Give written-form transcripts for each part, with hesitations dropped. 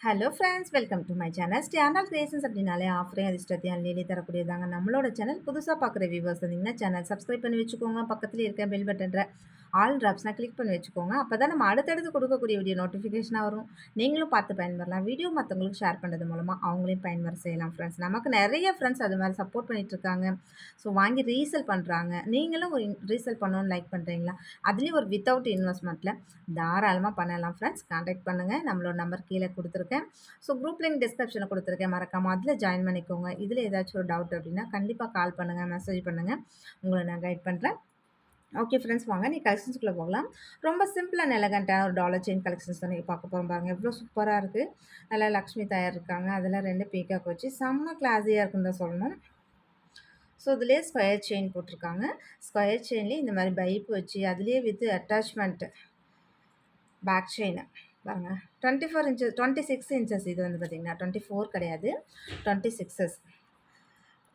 Hello friends, welcome to my channel. Standard creations அப்படின்னாலே ஆஃபரையும் அதிர்ஷ்டத்தையும் அள்ளி தரக்கூடியதாங்க நம்மளோட சேனல். புதுசாக பார்க்குற வியூவர்ஸ் இருந்தீங்கன்னா சேனல் சப்ஸ்கிரைப் பண்ணி வச்சுக்கோங்க. பக்கத்தில் இருக்க பெல் பட்டன்ற ஆல் ட்ராப்ஸ்னால் கிளிக் பண்ணி வச்சுக்கோங்க. அப்போ தான் நம்ம அடுத்தடுத்து கொடுக்கக்கூடிய வீடியோ நோட்டிஃபிகேஷனாக வரும். நீங்களும் பார்த்து பயன்பெறலாம். வீடியோ மற்றவங்களுக்கு ஷேர் பண்ணுறது மூலமாக அவங்களையும் பயன்பெற செய்யலாம் ஃப்ரெண்ட்ஸ். நமக்கு நிறைய ஃப்ரெண்ட்ஸ் அது மாதிரி சப்போர்ட் பண்ணிகிட்ருக்காங்க. ஸோ வாங்கி ரீசேல் பண்ணுறாங்க. நீங்களும் ஒரு ரீசேல் பண்ணணும்னு லைக் பண்ணுறீங்களா? அதுலேயும் ஒரு வித்தவுட் இன்வெஸ்ட்மெண்ட்டில் தாராளமாக பண்ணலாம் ஃப்ரெண்ட்ஸ். கான்டாக்ட் பண்ணுங்கள். நம்மளோட நம்பர் கீழே கொடுத்துருக்கேன். ஸோ குரூப் லிங்க் டிஸ்கிரிப்ஷனில் கொடுத்துருக்கேன். மறக்காமல் அதில் ஜாயின் பண்ணிக்கோங்க. இதில் ஏதாச்சும் ஒரு டவுட் அப்படின்னா கண்டிப்பாக கால் பண்ணுங்கள், மெசேஜ் பண்ணுங்கள். உங்களை நான் கைட் பண்ணுறேன். ஓகே ஃப்ரெண்ட்ஸ், வாங்க நீ கலெக்ஷன்ஸ்குள்ளே போகலாம். ரொம்ப சிம்பிள் அண்ட் எலகண்ட்டான ஒரு டாலர் செயின் கலெக்ஷன்ஸ் தான் நீங்கள் பார்க்க போகிறோம். பாருங்கள் எவ்வளோ சூப்பராக இருக்குது. நல்லா லக்ஷ்மி தாயார் இருக்காங்க. அதில் 2 பீகாக் வச்சு செம்ம கிளாஸியாக இருக்குன்னு தான் சொல்லணும். ஸோ இதுலேயே ஸ்கொயர் செயின் போட்டிருக்காங்க. ஸ்கொயர் செயின்லேயே இந்த மாதிரி பைப் வச்சு அதுலேயே வித் அட்டாச்மெண்ட்டு பேக் செயின் பாருங்கள். 24 இன்ச்சஸ் 26 இன்ச்சஸ் இது வந்து பார்த்திங்கன்னா 24 கிடையாது, 26s.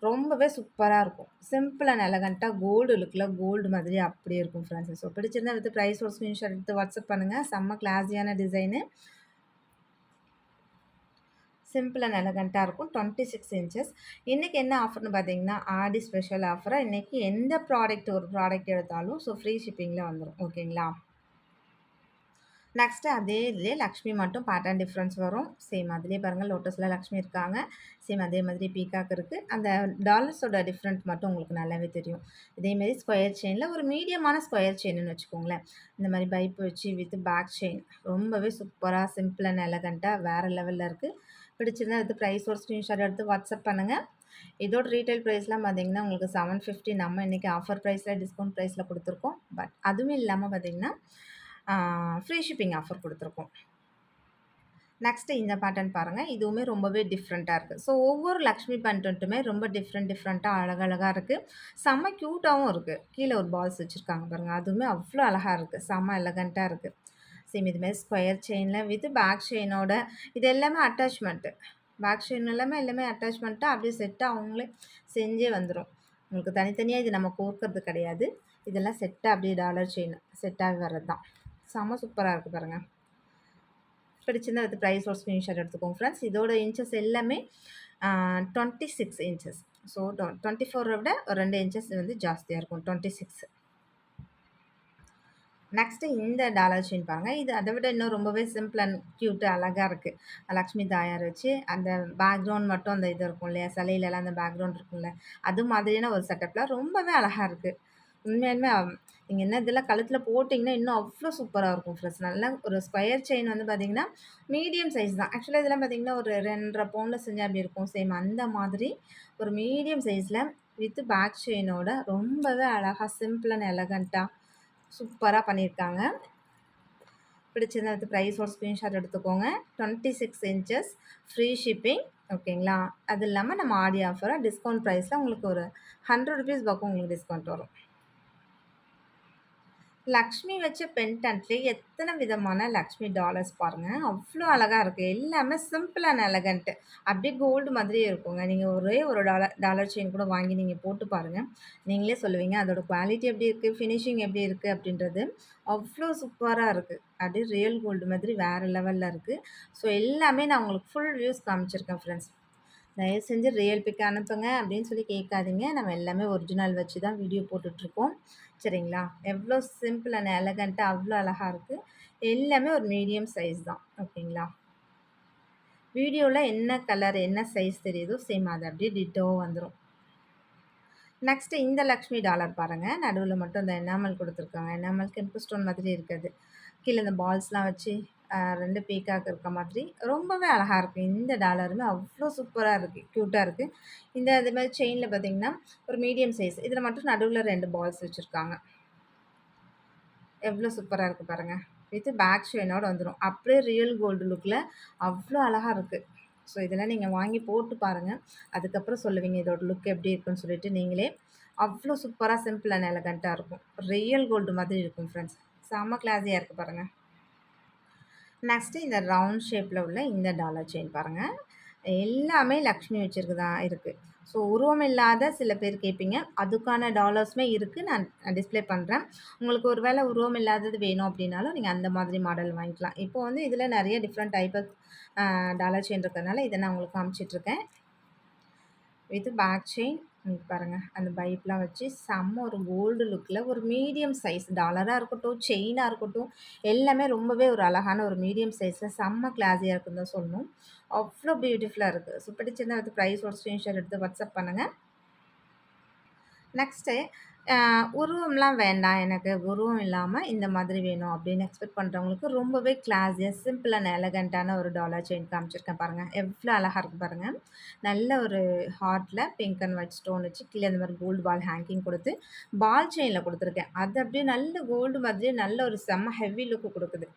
ரொம்பவே சூப்பராக இருக்கும். சிம்பிள் அண்ட் எலகண்ட்டாக கோல்டு லுக்கில் கோல்டு மாதிரி அப்படியே இருக்கும் ஃப்ரெண்ட்ஸ். ஸோ பிடிச்சிருந்தா வித் ப்ரைஸ் ஒரு ஸ்க்ரீன்ஷாட் எடுத்து வாட்ஸ்அப் பண்ணுங்கள். செம்ம கிளாஸியான டிசைனு, சிம்பிள் அண்ட் எலகண்ட்டாக இருக்கும். 26 இன்ச்சஸ். இன்றைக்கி என்ன ஆஃபர்னு பார்த்தீங்கன்னா ஆடி ஸ்பெஷல் ஆஃபராக இன்றைக்கி எந்த ஒரு ப்ராடக்ட் எடுத்தாலும் ஸோ ஃப்ரீ ஷிப்பிங்கில் வந்துடும். ஓகேங்களா? நெக்ஸ்ட்டு அதே இதுலேயே லக்ஷ்மி மட்டும் பேட்டர்ன் டிஃப்ரென்ஸ் வரும். சேம் அதிலே பாருங்கள் லோட்டஸில் லக்ஷ்மி இருக்காங்க. சேம் அதே மாதிரி பீகாக் இருக்குது. அந்த டாலர்ஸோட டிஃப்ரெண்ட் மட்டும் உங்களுக்கு நல்லாவே தெரியும். இதேமாரி ஸ்கொயர் செயினில் ஒரு மீடியமான ஸ்கொயர் செயின்னு வச்சுக்கோங்களேன். இந்த மாதிரி பைப் வச்சு வித் பேக் செயின் ரொம்பவே சூப்பராக சிம்பிள் அண்ட் எலகண்ட்டாக வேறு லெவலில் இருக்குது. பிடிச்சிருந்தா எடுத்து ப்ரைஸ் ஒரு ஸ்க்ரீன்ஷாட் எடுத்து வாட்ஸ்அப் பண்ணுங்கள். இதோட ரீட்டைல் ப்ரைஸ்லாம் பார்த்தீங்கன்னா உங்களுக்கு 750. நம்ம இன்றைக்கி ஆஃபர் ப்ரைஸில் டிஸ்கவுண்ட் ப்ரைஸில் கொடுத்துருக்கோம். பட் அதுவும் இல்லாமல் பார்த்தீங்கன்னா ஃப்ரீ ஷிப்பிங் ஆஃபர் கொடுத்துருக்கோம். நெக்ஸ்ட்டு இந்த பேட்டர்ன் பாருங்கள். இதுவுமே ரொம்பவே டிஃப்ரெண்ட்டாக இருக்குது. ஸோ ஒவ்வொரு லக்ஷ்மி பேண்டன்ட்டுமே ரொம்ப டிஃப்ரெண்ட்டாக அழகழகாக இருக்குது. செம்ம க்யூட்டாகவும் இருக்குது. கீழே ஒரு பால்ஸ் வச்சுருக்காங்க பாருங்கள். அதுவுமே அவ்வளோ அழகாக இருக்குது. செம்ம எலகண்ட்டாக இருக்குது. சேம் இதுமாரி ஸ்கொயர் செயினில் வித் பேக் செயினோட இது எல்லாமே அட்டாச்மெண்ட்டு. பேக் செயின் எல்லாமே அட்டாச்மெண்ட்டாக அப்படியே செட்டாக அவங்களே செஞ்சே வந்துடும். உங்களுக்கு தனித்தனியாக இது நம்ம கோர்க்கறது கிடையாது. இதெல்லாம் செட்டாக அப்படியே டாலர் செயின் செட்டாகி வர்றது தான். செம்ம சூப்பராக இருக்குது பாருங்கள். பிடிச்சிருந்தா வித் ப்ரைஸ் ஒரு ஸ்க்ரீன்ஷாட் எடுத்துக்கோங்க ஃப்ரெண்ட்ஸ். இதோட இன்ச்சஸ் எல்லாமே 26 இன்ச்சஸ். ஸோ 24 விட ஒரு 2 இன்ச்சஸ் வந்து ஜாஸ்தியாக இருக்கும். 26. நெக்ஸ்ட்டு இந்த டாலர் செயின் பாருங்கள். இது அதை விட இன்னும் ரொம்பவே சிம்பிள் அண்ட் க்யூட்டு அழகாக இருக்குது. லக்ஷ்மி தாயார் வச்சு அந்த பேக்ரவுண்ட் மட்டும் அந்த இது இருக்கும் இல்லையா, சிலையிலலாம் அந்த பேக்ரவுண்ட் இருக்கும்ல, அது மாதிரியான ஒரு செட்டப்பில் ரொம்பவே அழகாக இருக்குது. உண்மையாலுமே நீங்கள் என்ன இதெல்லாம் கழுத்தில் போட்டிங்கன்னா இன்னும் அவ்வளோ சூப்பராக இருக்கும் ஃப்ரெண்ட்ஸ். நல்லா ஒரு ஸ்கொயர் செயின் வந்து பார்த்திங்கன்னா மீடியம் சைஸ் தான். ஆக்சுவலாக இதெல்லாம் பார்த்திங்கன்னா ஒரு 2.5 பவுனில் செஞ்சால் அப்படி இருக்கும். சேம் அந்த மாதிரி ஒரு மீடியம் சைஸில் வித் பேக் செயினோட ரொம்பவே அழகாக சிம்பிள் அண்ட் எலகண்ட்டாக சூப்பராக பண்ணியிருக்காங்க. பிடிச்சிருந்தா வித் ப்ரைஸ் ஒரு ஸ்க்ரீன்ஷாட் எடுத்துக்கோங்க. 26 இன்ச்சஸ் ஃப்ரீ ஷிப்பிங். ஓகேங்களா? அது இல்லாமல் நம்ம ஆடி ஆஃபராக டிஸ்கவுண்ட் ப்ரைஸில் உங்களுக்கு ஒரு 100 ருபீஸ் பக்கம் உங்களுக்கு டிஸ்கவுண்ட் வரும். லக்ஷ்மி வச்ச பென்டன்ட்லேயே எத்தனை விதமான லக்ஷ்மி டாலர்ஸ் பாருங்கள். அவ்வளோ அழகாக இருக்குது. எல்லாமே சிம்பிள் அண்ட் எலகண்ட்டு. அப்படியே கோல்டு மாதிரியே இருக்குங்க. நீங்கள் ஒரே ஒரு டாலர் செயின் கூட வாங்கி நீங்கள் போட்டு பாருங்கள். நீங்களே சொல்லுவீங்க அதோட குவாலிட்டி எப்படி இருக்குது, ஃபினிஷிங் எப்படி இருக்குது அப்படின்றது. அவ்வளோ சூப்பராக இருக்குது. அப்படியே ரியல் கோல்டு மாதிரி வேறு லெவலில் இருக்குது. ஸோ எல்லாமே நான் உங்களுக்கு ஃபுல் வியூஸ் காமிச்சிருக்கேன் ஃப்ரெண்ட்ஸ். தயவு செஞ்சு ரியல் பிக் அனுப்புங்க அப்படின்னு சொல்லி கேட்காதீங்க. நம்ம எல்லாமே ஒரிஜினல் வச்சு தான் வீடியோ போட்டுட்ருக்கோம். சரிங்களா? எவ்வளோ சிம்பிள் அண்ட் எலகண்ட்டாக அவ்வளோ அழகாக இருக்குது. எல்லாமே ஒரு மீடியம் சைஸ் தான். ஓகேங்களா? வீடியோவில் என்ன கலர் என்ன சைஸ் தெரியுதோ சேம் அது அப்படியே டிட்டோவாக வந்துடும். நெக்ஸ்ட்டு இந்த லக்ஷ்மி டாலர் பாருங்கள். நடுவில் மட்டும் இந்த எனாமல் கொடுத்துருக்காங்க. எனாமல் கெம்பு ஸ்டோன் மாதிரி இருக்குது. கீழே இந்த பால்ஸ்லாம் வச்சு 2 பீகாக் இருக்க மாதிரி ரொம்பவே அழகாக இருக்குது. இந்த டாலருமே அவ்வளோ சூப்பராக இருக்குது. க்யூட்டாக இருக்குது. இது மாதிரி செயினில் பார்த்திங்கன்னா ஒரு மீடியம் சைஸ். இதில் மட்டும் நடுவில் 2 பால்ஸ் வச்சுருக்காங்க. எவ்வளோ சூப்பராக இருக்குது பாருங்கள். வித் பேக் செயினோடு வந்துடும். அப்படியே ரியல் கோல்டு லுக்கில் அவ்வளோ அழகாக இருக்குது. ஸோ இதெல்லாம் நீங்கள் வாங்கி போட்டு பாருங்கள். அதுக்கப்புறம் சொல்லுவீங்க இதோட லுக் எப்படி இருக்குன்னு சொல்லிட்டு நீங்களே. அவ்வளோ சூப்பராக சிம்பிள் அண்ட் எலகண்ட்டாக இருக்கும். ரியல் கோல்டு மாதிரி இருக்கும் ஃப்ரெண்ட்ஸ். செம்ம கிளாஸியாக இருக்குது பாருங்கள். நெக்ஸ்ட்டு இந்த ரவுண்ட் ஷேப்பில் உள்ள இந்த டாலர் செயின் பாருங்கள். எல்லாமே லக்ஷ்மி வச்சுருக்கு தான் இருக்குது. ஸோ உருவம் இல்லாத சில பேர் கேட்பீங்க. அதுக்கான டாலர்ஸுமே இருக்கு. நான் டிஸ்ப்ளே பண்றேன். உங்களுக்கு ஒரு வேளை உருவம் இல்லாதது வேணும் அப்டின்னாலும், நீங்க அந்த மாதிரி மாடல் வாங்கிக்கலாம். இப்போ வந்து இதில நெறைய different type of dollar chain இருக்கிறதுனால, இத நான் உங்களுக்கு காமிச்சிட்டுருக்கேன். வித் பேக் செயின் இங்க பாருங்க. அந்த பைப்லாம் வச்சு செம்ம ஒரு கோல்டு லுக்ல ஒரு மீடியம் சைஸ் டாலரா இருக்கட்டும், செயினா இருக்கட்டும், எல்லாமே ரொம்பவே ஒரு அழகான ஒரு மீடியம் சைஸ்ல செம்ம கிளாஸியா இருக்குன்னு தான் சொல்லணும். அவ்ளோ பியூட்டிஃபுல்லா இருக்கு. ஸோ பிடிச்சிருந்தா வந்து பிரைஸோட ஸ்க்ரீன்ஷாட் எடுத்து வாட்ஸ்அப் பண்ணுங்க. நெக்ஸ்ட்டு உருவம்லாம் வேண்டாம் எனக்கு. உருவம் இல்லாம இந்த மாதிரி வேணும் அப்படின்னு எக்ஸ்பெக்ட் பண்றவங்களுக்கு ரொம்பவே கிளாஸியா, சிம்பிள் அண்ட் எலகன்ட்டான ஒரு டாலர் செயின் காமிச்சிருக்கேன் பாருங்க. எவ்ளோ அழகா இருக்கு பாருங்க. நல்ல ஒரு ஹார்ட்ல பிங்க் அண்ட் ஒயிட் ஸ்டோன் வச்சு கீழ இந்த மாரி கோல்டு பால் ஹேங்கிங் குடுத்து, பால் செயின்ல குடுத்துருக்கேன். அது அப்படியே நல்ல கோல்டு மாதிரியே நல்ல ஒரு செம்ம ஹெவி லுக் குடுக்குது.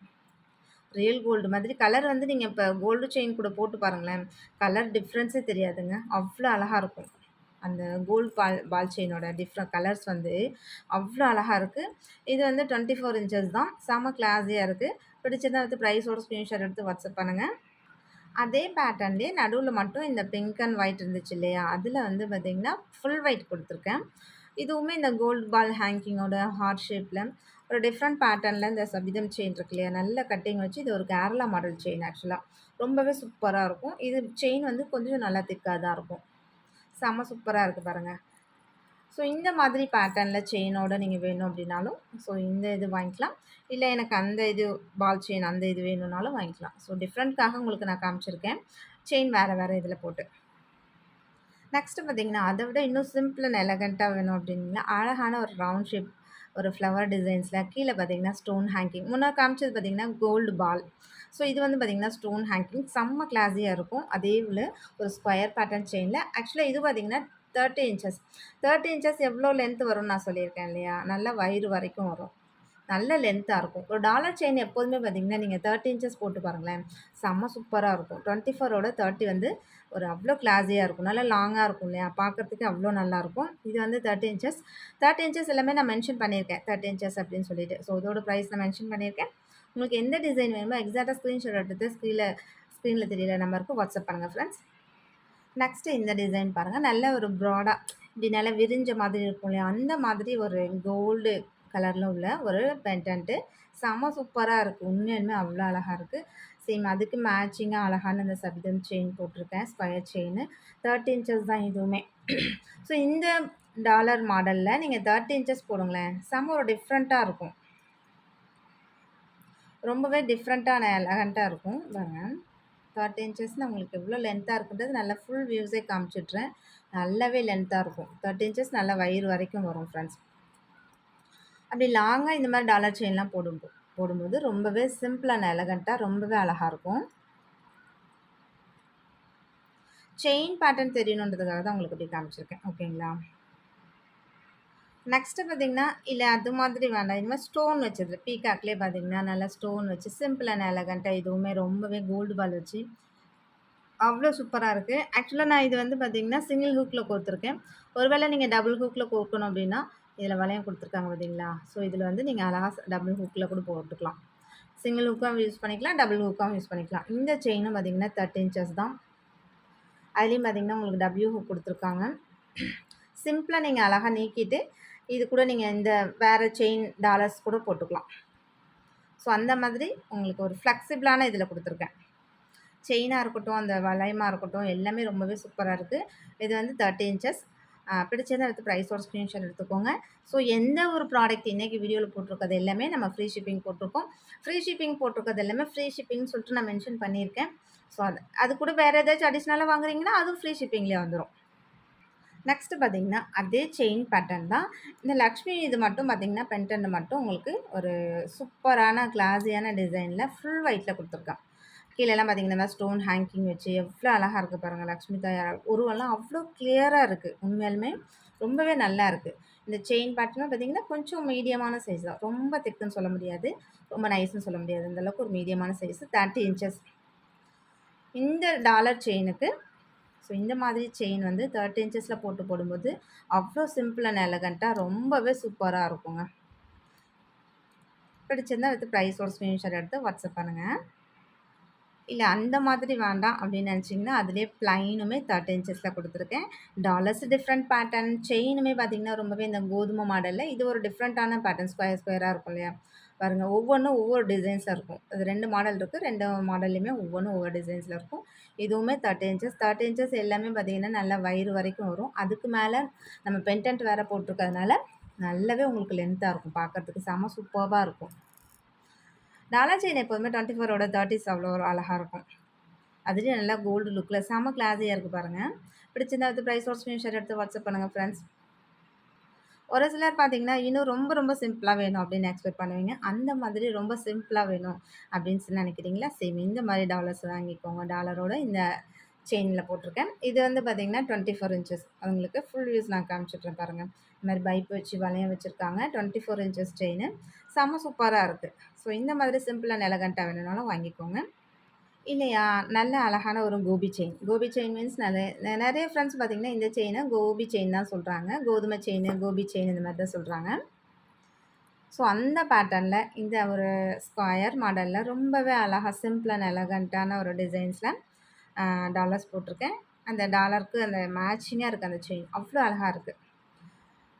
ரியல் கோல்டு மாதிரி கலர் வந்து நீங்க இப்ப கோல்டு செயின் கூட போட்டு பாருங்களேன். கலர் டிஃப்ரென்ஸே தெரியாதுங்க. அவ்ளோ அழகா இருக்கும். அந்த கோல்ட் பால் பால் செயினோட டிஃப்ரெண்ட் கலர்ஸ் வந்து அவ்ளோ அழகா இருக்கு. இது வந்து 24 இன்ச்சஸ் தான். செம கிளாஸியா இருக்கு. பிடிச்சிருந்தா வந்து பிரைஸோட ஸ்க்ரீன்ஷாட் எடுத்து வாட்ஸ்அப் பண்ணுங்க. அதே பேட்டர்ன்லயே நடுவுல மட்டும் இந்த பிங்க் அண்ட் ஒயிட் இருந்துச்சு இல்லையா? அதுல வந்து பார்த்தீங்கன்னா, ஃபுல் ஒயிட் குடுத்துருக்கேன். இதுவுமே இந்த கோல்ட் பால் ஹேங்கிங்கோட ஹார்ட் ஷேப்ல ஒரு டிஃப்ரெண்ட் பேட்டர்ன்ல இந்த சபிதம் செயின் இருக்கு இல்லையா? நல்ல கட்டிங் வச்சு இது ஒரு கேரளா மாடல் செயின் ஆக்சுவலா. ரொம்பவே சூப்பரா இருக்கும். இது செயின் வந்து கொஞ்சம் நல்லா திக்கா தான் இருக்கும். செம்ம சூப்பரா இருக்கு பாருங்க. ஸோ இந்த மாதிரி பேட்டர்ன்ல செயினோட நீங்க வேணும் அப்டின்னாலும், ஸோ இந்த இது வாங்கிக்கலாம். இல்ல எனக்கு அந்த இது பால் செயின் அந்த இது வேணும்னாலும் வாங்கிக்கலாம். ஸோ டிஃப்ரெண்ட்க்காக உங்களுக்கு நான் காமிச்சிருக்கேன். செயின் வேற வேற இதில போட்டு. நெக்ஸ்ட்டு பார்த்தீங்கன்னா, அத விட இன்னும் சிம்பிள் அண்ட் எலகன்ட்டா வேணும் அப்டின்னா, அழகான ஒரு ரவுண்ட் ஷேப் ஒரு ஃப்ளவர் டிசைன்ஸ்ல கீழ பார்த்தீங்கன்னா, ஸ்டோன் ஹேங்கிங். முன்ன காமிச்சது பார்த்தீங்கன்னா, கோல்டு பால். ஸோ இது வந்து பார்த்தீங்கன்னா, ஸ்டோன் ஹேங்கிங் செம்ம கிளாஸியா இருக்கும். அதே போல ஒரு ஸ்கொயர் பேட்டர்ன் செயின்ல ஆக்சுவலா இது பார்த்தீங்கன்னா 30 இன்ச்சஸ். 30 இன்ச்சஸ் எவ்ளோ லென்த் வரும்னு நான் சொல்லியிருக்கேன் இல்லையா? நல்லா வயிறு வரைக்கும் வரும். நல்ல லென்த்தா இருக்கும். ஒரு டாலர் செயின் எப்போதுமே பார்த்தீங்கன்னா, நீங்க 30 இன்ச்சஸ் போட்டு பாருங்களேன். செம்ம சூப்பரா இருக்கும். 24ஓட 30 வந்து ஒரு அவ்ளோ கிளாஸியா இருக்கும். நல்லா லாங்கா இருக்கும் இல்லையா? பார்க்கறதுக்கு அவ்ளோ நல்லாயிருக்கும். இது வந்து 30 இன்ச்சஸ். 30 இன்ச்சஸ் எல்லாமே நான் மென்ஷன் பண்ணியிருக்கேன். 30 இன்ச்சஸ் அப்படின்னு சொல்லிட்டு. ஸோ இதோட பிரைஸ் நான் மென்ஷன் பண்ணியிருக்கேன். உங்களுக்கு எந்த டிசைன் வேணுமோ எக்ஸாக்ட்டா ஸ்க்ரீன்ஷாட் எடுத்து ஸ்க்ரீன்ல தெரியிற நம்பருக்கு வாட்ஸ்அப் பண்ணுங்க ஃப்ரெண்ட்ஸ். நெக்ஸ்ட்டு இந்த டிசைன் பாருங்க. நல்ல ஒரு ப்ராடா இப்படி நல்லா விரிஞ்ச மாதிரி இருக்கும் இல்லையா? அந்த மாதிரி ஒரு கோல்டு கலர்ல உள்ள ஒரு பெண்டன்ட்டு. செம சூப்பரா இருக்கு. உண்மையாலுமே அவ்ளோ அழகா இருக்கு. சேம் அதுக்கு மேட்சிங்கா அழகான இந்த சபிதம் செயின் போட்டிருக்கேன். Square chain. 30 இன்ச்சஸ் தான் இதுவுமே. ஸோ இந்த டாலர் மாடல்ல நீங்க 30 இன்ச்சஸ் போடுங்களேன். செம ஒரு டிஃப்ரெண்ட்டா இருக்கும். ரொம்பவே டிஃப்ரெண்ட்டான எலகன்ட்டா இருக்கும். பாருங்க. 30 இன்ச்சஸ்ல உங்களுக்கு எவ்வளோ லென்த்தா இருக்குன்றது நல்லா ஃபுல் வியூஸே காமிச்சிடுறேன். நல்லாவே லென்த்தா இருக்கும். 30 இன்ச்சஸ் நல்லா வயிறு வரைக்கும் வரும் ஃப்ரெண்ட்ஸ். அப்படி லாங்கா இந்த மாரி டாலர் செயின்லாம் போடும்போது ரொம்பவே சிம்பிள் அண்ட் எலகன்ட்டா ரொம்பவே அழகா இருக்கும். செயின் பேட்டர்ன் தெரியணுன்றதுக்காக தான் உங்களுக்கு இப்படி காமிச்சிருக்கேன். ஓகேங்களா? நெக்ஸ்ட்டு பார்த்தீங்கன்னா, இல்ல அது மாதிரி வேண்டாம். இது மாரி ஸ்டோன் வச்சது. பீகாக்லேயே பார்த்தீங்கன்னா, நல்லா ஸ்டோன் வச்சு சிம்பிள் அண்ட் எலகன்ட்டா இதுவுமே ரொம்பவே கோல்டு பால் வச்சு அவ்ளோ சூப்பரா இருக்கு. ஆக்சுவலா நான் இது வந்து பார்த்தீங்கன்னா, சிங்கிள் ஹூக்ல கோர்த்துருக்கேன். ஒரு வேள நீங்க டபுள் ஹூக்ல கோர்க்கணும் அப்டின்னா, இதில வளையம் குடுத்துருக்காங்க பார்த்தீங்களா? ஸோ இதில வந்து நீங்க அழகா டபுள் ஹூக்ல கூட போட்டுக்கலாம். சிங்கிள் ஹூக்காவும் யூஸ் பண்ணிக்கலாம். டபுள் ஹூக்காவும் யூஸ் பண்ணிக்கலாம். இந்த செயினும் பார்த்தீங்கன்னா 30 இன்ச்சஸ் தான். அதுலயும் பார்த்தீங்கன்னா, உங்களுக்கு டபிள்யூ ஹூக் குடுத்துருக்காங்க. சிம்பிளா நீங்க அழகா நீக்கிட்டு, இது கூட நீங்க இந்த வேற செயின் டாலர்ஸ் கூட போட்டுக்கலாம். ஸோ அந்த மாதிரி உங்களுக்கு ஒரு ஃப்ளெக்சிபிளான இதில குடுத்துருக்கேன். செயினா இருக்கட்டும், அந்த வளையமா இருக்கட்டும், எல்லாமே ரொம்பவே சூப்பரா இருக்கு. இது வந்து 30 இன்ச்சஸ். பிடிச்சத எடுத்து ப்ரைஸோட ஸ்க்ரீன்ஷாட் எடுத்துக்கோங்க. ஸோ எந்த ஒரு ப்ராடக்ட் இன்னைக்கு வீடியோல போட்டிருக்கிறது எல்லாமே நம்ம ஃப்ரீ ஷிப்பிங் போட்டிருக்கோம். ஃப்ரீ ஷிப்பிங் போட்டிருக்கிறது எல்லாமே ஃப்ரீ ஷிப்பிங்ன்னு சொல்லிட்டு நான் மென்ஷன் பண்ணியிருக்கேன். ஸோ அது அது கூட வேற ஏதாச்சும் அடிஷ்னலா வாங்குறீங்கன்னா, அதுவும் ஃப்ரீ ஷிப்பிங்லேயே வந்துரும். நெக்ஸ்ட்டு பார்த்தீங்கன்னா, அதே செயின் பேட்டர்ன் தான். இந்த லக்ஷ்மி இது மட்டும் பார்த்தீங்கன்னா, பென்டன்ட் மட்டும் உங்களுக்கு ஒரு சூப்பரான கிளாஸியான டிசைன்ல ஃபுல் ஒயிட்ல குடுத்துருக்கான். கீழலாம் பார்த்தீங்கன்னா, இந்த மாரி ஸ்டோன் ஹேங்கிங் வச்சு எவ்ளோ அழகா இருக்கு பாருங்க. லக்ஷ்மி தாயார் உருவம்லாம் அவ்ளோ கிளியரா இருக்கு. உண்மையாலுமே ரொம்பவே நல்லா இருக்கு. இந்த செயின் பேட்டர்னும் பார்த்தீங்கன்னா, கொஞ்சம் மீடியமான சைஸ் தான். ரொம்ப திக்குன்னு சொல்ல முடியாது. ரொம்ப நைஸ்ன்னு சொல்ல முடியாது. அந்த அளவுக்கு ஒரு மீடியமான சைஸ் 30 இன்ச்சஸ். இந்த டாலர் செயினுக்கு ஸோ இந்த மாதிரி செயின் வந்து 30 இன்ச்சஸ்ல போட்டு போடும்போது, அவ்ளோ சிம்பிள் அண்ட் எலகன்ட்டா ரொம்பவே சூப்பரா இருக்குங்க. பிடிச்சிருந்தா வித் ப்ரைஸோட ஸ்க்ரீன்ஷாட் எடுத்து வாட்ஸ்அப் பண்ணுங்க. இல்ல அந்த மாதிரி வேண்டாம் அப்படின்னு நினச்சிங்கன்னா, அதிலேயே ப்ளைனுமே 30 இன்ச்சஸ்ல குடுத்துருக்கேன். டாலர்ஸ் டிஃப்ரெண்ட் பேட்டர்ன், செயினுமே பார்த்தீங்கன்னா, ரொம்பவே இந்த கோதுமை மாடல்ல இது ஒரு டிஃப்ரெண்ட்டான பேட்டர்ன் ஸ்கொயர் ஸ்கொயரா இருக்கும் இல்லையா? பாருங்க ஒவ்வொன்னும் ஒவ்வொரு டிசைன்ஸ்ல இருக்கும். அது 2 மாடல் இருக்கு. 2 மாடல்லையுமே ஒவ்வொன்னும் ஒவ்வொரு டிசைன்ஸ்ல இருக்கும். இதுவுமே 30 இன்ச்சஸ். 30 இன்ச்சஸ் எல்லாமே பார்த்தீங்கன்னா, நல்லா வயிறு வரைக்கும் வரும். அதுக்கு மேல நம்ம பெண்டன்ட் வேற போட்டிருக்கிறதுனால, நல்லாவே உங்களுக்கு லென்த்தா இருக்கும். பார்க்கறதுக்கு செம சூப்பர்பா இருக்கும். டாலர் செயின் எப்போதுமே 24ஓட 30s அவ்வளோ ஒரு அழகா இருக்கும். அதுலயும் நல்லா கோல்டு லுக்ல செம கிளாஸியா இருக்கு பாருங்க. பிடிச்சிருந்தா வித் பிரைஸோட ஸ்கிரீன்ஷாட் எடுத்து வாட்ஸ்அப் பண்ணுங்க ஃப்ரெண்ட்ஸ். ஒரு சிலர் பார்த்தீங்கன்னா, இன்னும் ரொம்ப ரொம்ப சிம்பிளா வேணும் அப்படின்னு எக்ஸ்பெக்ட் பண்ணுவீங்க. அந்த மாதிரி ரொம்ப சிம்பிளா வேணும் அப்படின்னு சொல்லி நினைக்கிறீங்களா? சேம் இந்த மாதிரி டாலர்ஸ் வாங்கிக்கோங்க. டாலரோட இந்த செயின்ல போட்டிருக்கேன். இது வந்து பார்த்தீங்கன்னா 24 இன்ச்சஸ். உங்களுக்கு ஃபுல் வியூஸ் நான் காமிச்சுட்றேன் பாருங்க. இந்த மாதிரி பைப் வச்சு வளையம் வச்சிருக்காங்க. 24 இன்ச்சஸ் செயினு. செம சூப்பரா இருக்கு. ஸோ இந்த மாதிரி சிம்பிள் அண்ட் எலகன்ட்டா வேணும்னாலும் வாங்கிக்கோங்க. இல்லையா, நல்ல அழகான ஒரு Gopi chain. Gopi chain means நெறைய ஃப்ரெண்ட்ஸ் பார்த்தீங்கன்னா, இந்த செயின கோபி செயின் தான் சொல்றாங்க. கோதுமை செயினு, கோபி செயின் இந்த மாரி தான் சொல்றாங்க. ஸோ அந்த பேட்டர்ன்ல இந்த ஒரு ஸ்கொயர் மாடல்ல ரொம்பவே அழகா சிம்பிள் அண்ட் எலகன்ட்டான ஒரு டிசைன்ஸ்ல டாலர்ஸ் போட்டிருக்கேன். அந்த டாலருக்கு அந்த மேட்சிங்கா இருக்கு அந்த செயின். அவ்ளோ அழகா இருக்கு.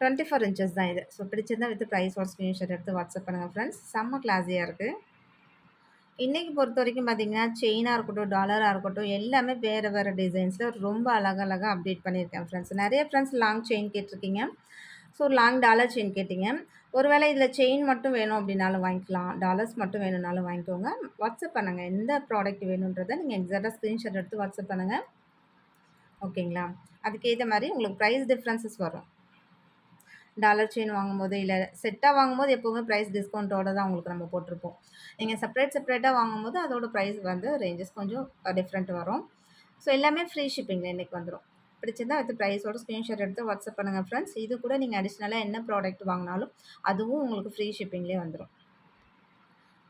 24 இன்ச்சஸ் தான் இது. ஸோ பிடிச்சிருந்தா வித் பிரைஸோட ஸ்கிரீன்ஷாட் எடுத்து வாட்ஸ்அப் பண்ணுங்க ஃப்ரெண்ட்ஸ். செம்ம கிளாஸியா இருக்கு. இன்னைக்கு பொறுத்தவரைக்கும் பார்த்தீங்கன்னா, செயினா இருக்கட்டும், டாலரா இருக்கட்டும், எல்லாமே வேற வேற டிசைன்ஸ்ல ரொம்ப அழகழகா அப்டேட் பண்ணியிருக்கேன் ஃப்ரெண்ட்ஸ். நெறைய ஃப்ரெண்ட்ஸ் லாங் செயின் கேட்டிருக்கீங்க. ஸோ லாங் டாலர் செயின் கேட்டீங்க. ஒருவேளை இதில செயின் மட்டும் வேணும் அப்டின்னாலும் வாங்கிக்கலாம். டாலர்ஸ் மட்டும் வேணும்னாலும் வாங்கிக்கோங்க. வாட்ஸ்அப் பண்ணுங்க. எந்த ப்ராடக்ட் வேணுன்றத நீங்க எக்ஸாக்ட்டா ஸ்கிரீன்ஷாட் எடுத்து வாட்ஸ்அப் பண்ணுங்க. ஓகேங்களா? அதுக்கேத்த மாரி உங்களுக்கு பிரைஸ் டிஃபரன்ஸஸ் வரும். டாலர் செயின் வாங்கும்போது, இல்ல செட்டா வாங்கும்போது எப்பவுமே பிரைஸ் டிஸ்கவுண்டோட தான் உங்களுக்கு நம்ம போட்டிருப்போம். நீங்க செப்பரேட்டா வாங்கும்போது அதோட பிரைஸ் வந்து ரேஞ்சஸ் கொஞ்சம் டிஃப்ரெண்ட் வரும். ஸோ எல்லாமே ஃப்ரீ ஷிப்பிங்ல இன்னைக்கு வந்துரும். பிடிச்சிருந்தா வித் பிரைஸோட ஸ்கிரீன்ஷாட் எடுத்து வாட்ஸ்அப் பண்ணுங்க ஃப்ரெண்ட்ஸ். இது கூட நீங்க அடிஷனலா என்ன ப்ராடக்ட் வாங்குனாலும், அதுவும் உங்களுக்கு ஃப்ரீ ஷிப்பிங்லயே வந்துரும்.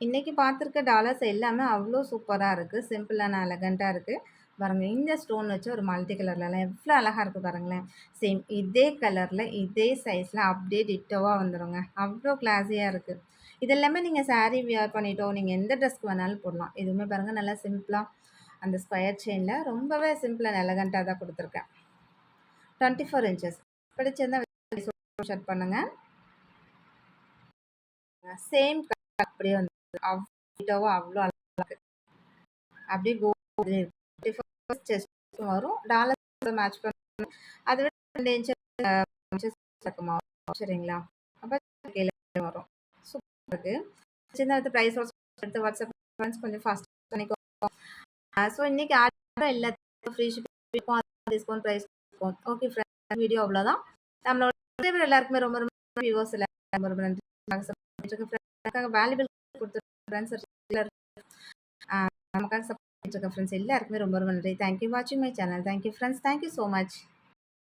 இன்னைக்கு பார்த்துருக்க டாலர்ஸ் எல்லாமே அவ்வளோ சூப்பரா இருக்கு. சிம்பிள் அண்ட் எலகன்ட்டா இருக்கு. பாருங்க இந்த ஸ்டோன் வச்சு ஒரு மல்டி கலர்லலாம் எவ்வளோ அழகா இருக்கு பாருங்களேன். சேம் இதே கலர்ல, இதே சைஸ்ல அப்படியே டிட்டோவா வந்துருங்க. அவ்வளோ கிளாஸியா இருக்கு. இது எல்லாமே நீங்க சாரி வியர் பண்ணிட்டோ, நீங்க எந்த ட்ரெஸ்க்கு வேணாலும் போடலாம். இதுவுமே பாருங்க நல்லா சிம்பிளா அந்த ஸ்கொயர் செயின்ல ரொம்பவே சிம்பிள் அண்ட் எலகன்ட்டா தான் குடுத்துருக்கேன். 24 இன்ச்சஸ். பிடிச்சிருந்தா ஷேர் பண்ணுங்க. சேம் கலர் அப்படியே வந்து டிட்டோவா அவ்வளோ அழகா இருக்கு. அப்படியே கோல்டு செஸ்ட்டும் வரும். டாலர் மேட்ச் பண்ண அத விட 2 இன்ச்சஸ் இருக்குமா சரிங்களா? அப்ப கீழ வரும். சூப்பரா இருக்கு. சின்ன வித் பிரைஸோட எடுத்து வாட்ஸ்அப் ஃப்ரெண்ட்ஸ் கொஞ்சம் ஃபாஸ்ட் பண்ணிக்கோங்க. ஸோ இன்னைக்கு ஆர்டர் எல்லாத்துக்கும் ஃப்ரீ ஷிப்பிங் இருக்கும். டிஸ்கவுண்ட் பிரைஸ் இருக்கும். ஓகே ஃப்ரெண்ட்ஸ் வீடியோ அவ்வளோதான். நம்மளோட சப்ஸ்கிரைபர் எல்லாருக்குமே ரொம்ப ரொம்ப வியூவர்ஸ் எல்லாருக்கும் ரொம்ப நன்றி. ஃப்ரெண்ட்ஸ் வேல்யூபிள் கொடுத்து ஃப்ரெண்ட்ஸ் நமக்காக சப்போர்ட் இருக்க ஃப்ரெண்ட்ஸ் எல்லாருக்குமே ரொம்ப ரொம்ப நன்றி. தேங்க் யூ வாட்சிங் my channel. Thank you friends. Thank you so much.